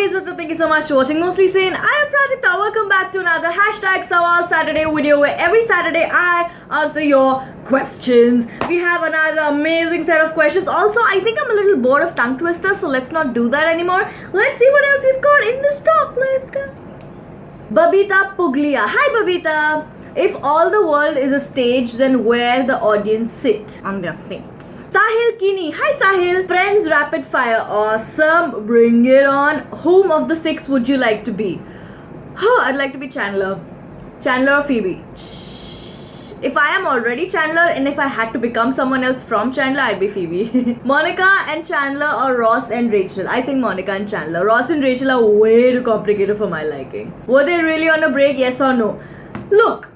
guys, what's up? Thank you so much for watching Mostly Sane. I am Prajakta. Welcome back to another hashtag Sawal Saturday video where every Saturday I answer your questions. We have another amazing set of questions. Also, I think I'm a little bored of tongue twisters, so let's not do that anymore. Let's see what else we've got in the stock. Let's go. Babita Puglia. Hi Babita. If all the world is a stage, then where the audience sit? On their seats. Sahil Kini. Hi Sahil. Friends rapid fire. Awesome. Bring it on. Whom of the six would you like to be? I'd like to be Chandler. Chandler or Phoebe? Shh. If I am already Chandler and if I had to become someone else from Chandler, I'd be Phoebe. Monica and Chandler or Ross and Rachel? I think Monica and Chandler. Ross and Rachel are way too complicated for my liking. Were they really on a break? Yes or no? Look.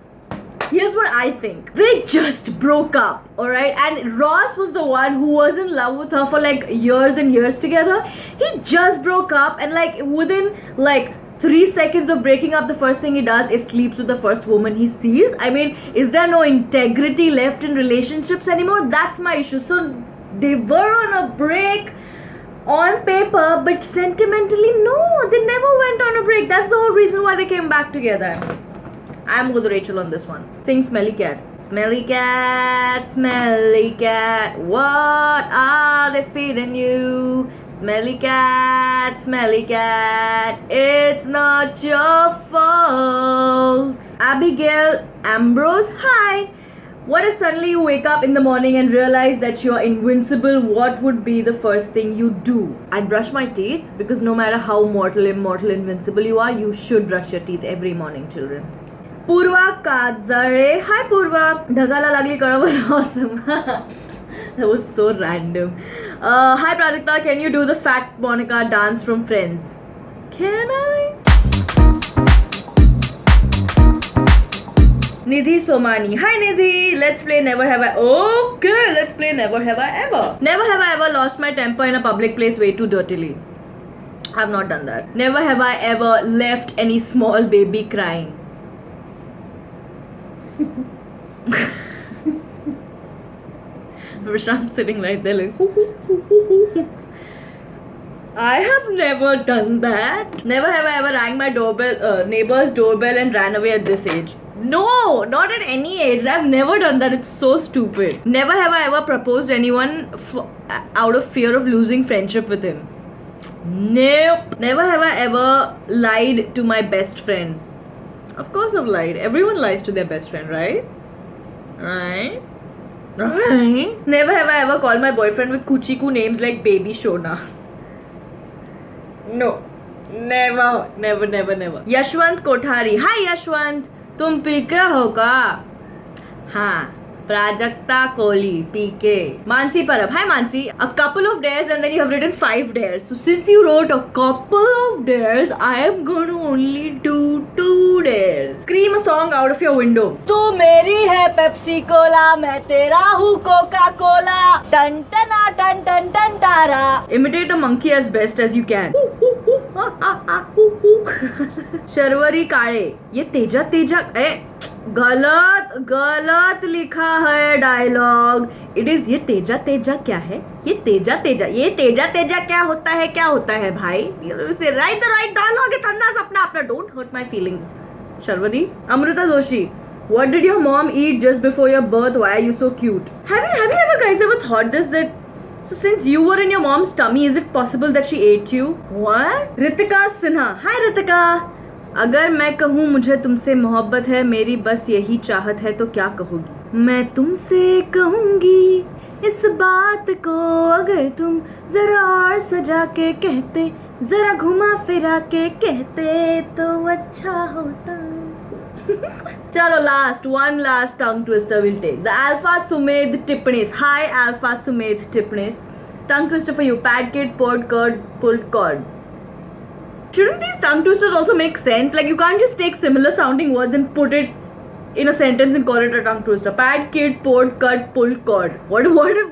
Here's what I think. They just broke up, alright? And Ross was the one who was in love with her for like years and years together. He just broke up and like within like 3 seconds of breaking up, the first thing he does is sleeps with the first woman he sees. I mean, is there no integrity left in relationships anymore? That's my issue. So they were on a break on paper, but sentimentally, no, they never went on a break. That's the whole reason why they came back together. I'm with Rachel on this one. Sing Smelly Cat. Smelly cat, smelly cat, what are they feeding you? Smelly cat, it's not your fault. Abigail Ambrose, hi. What if suddenly you wake up in the morning and realize that you're invincible? What would be the first thing you do? I'd brush my teeth, because no matter how mortal, immortal, invincible you are, you should brush your teeth every morning, children. Purva Kadzare. Hi Purva. Dhagala Lagli Kara was awesome. That was so random. Hi Prajakta, can you do the Fat Monica dance from Friends? Can I? Nidhi Somani. Hi Nidhi. Let's play Never Have I. Okay, let's play Never Have I Ever. Never have I ever lost my temper in a public place way too dirtily. I've not done that. Never have I ever left any small baby crying. Prashant sitting right there like I have never done that. Never have I ever rang my doorbell, neighbor's doorbell and ran away at this age. No, not at any age. I've never done that. It's so stupid. Never have I ever proposed anyone out of fear of losing friendship with him. Nope. Never have I ever lied to my best friend. Of course I've lied. Everyone lies to their best friend, right? Right? Never have I ever called my boyfriend with kuchiku names like Baby Shona. No. Never. Yashwant Kothari. Hi Yashwant. तुम पीके हो का? हाँ. Prajakta Kohli, PK. Mansi Parab. Hi Mansi. A couple of dares and then you have written 5 dares. So since you wrote a couple of dares, I am going to only do 2 dares. Scream a song out of your window. तू मेरी है Pepsi Cola, मैं तेरा हूँ Coca Cola. Tan tana tan tan tan tara. Imitate a monkey as best as you can. Sharvari Kale. ये तेजा गलत लिखा है डायलॉग. इट इज ये तेजा क्या है? ये तेजा क्या होता है भाई? से राइट द राइट डायलॉग. इतना अपना don't hurt my feelings. Sharvari. Amruta Joshi. What did your mom eat just before your birth? Why are you so cute? Have you ever guys ever thought this, that so since you were in your mom's tummy, is it possible that she ate you? What? Ritika Sinha. Hi Ritika. अगर मैं कहूँ मुझे तुमसे मोहब्बत है, मेरी बस यही चाहत है, तो क्या कहोगी? मैं तुमसे कहूँगी इस बात को, अगर तुम जरा और सजा के कहते, जरा घुमा फिरा के कहते, तो अच्छा होता. चलो one last tongue twister we'll take. The Alpha Sumedh Tipnis. Hi Alpha Sumedh Tipnis. Tongue twister for you. Pad kid, poured curd, pulled cord. Shouldn't these tongue twisters also make sense? Like you can't just take similar sounding words and put it in a sentence and call it a tongue twister. Pad kid, poured, cut, pulled cord. What if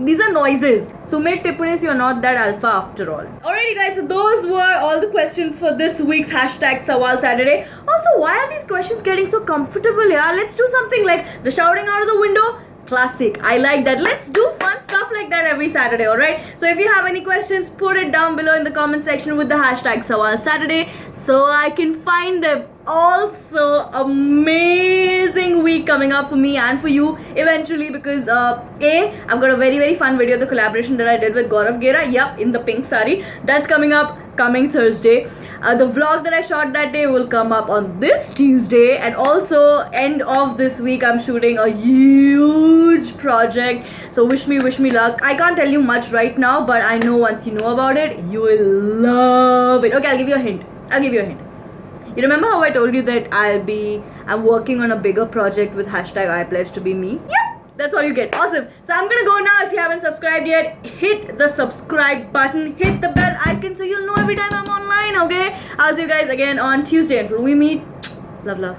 these are noises? Sumedh Tipnis, you're not that alpha after all. Alrighty guys, so those were all the questions for this week's hashtag Sawal Saturday. Also, why are these questions getting so comfortable here? Let's do something like the shouting out of the window. Classic. I like that. Let's do fun stuff like that every Saturday, alright? So if you have any questions, put it down below in the comment section with the hashtag Sawal Saturday so I can find them. Also, amazing week coming up for me and for you eventually because I've got a very fun video, the collaboration that I did with Gaurav Gera, yep, in the pink sari. That's coming up coming Thursday. The vlog that I shot that day will come up on this Tuesday, and also end of this week I'm shooting a huge project, so wish me luck. I can't tell you much right now, but I know once you know about it you will love it. Okay, I'll give you a hint. You remember how I told you that I'm working on a bigger project with hashtag I pledge to be me? Yep, that's all you get. Awesome. So I'm gonna go now. If you haven't subscribed yet, hit the subscribe button, hit the bell icon so you'll know every time I'm online, okay? I'll see you guys again on Tuesday. Until we meet, love.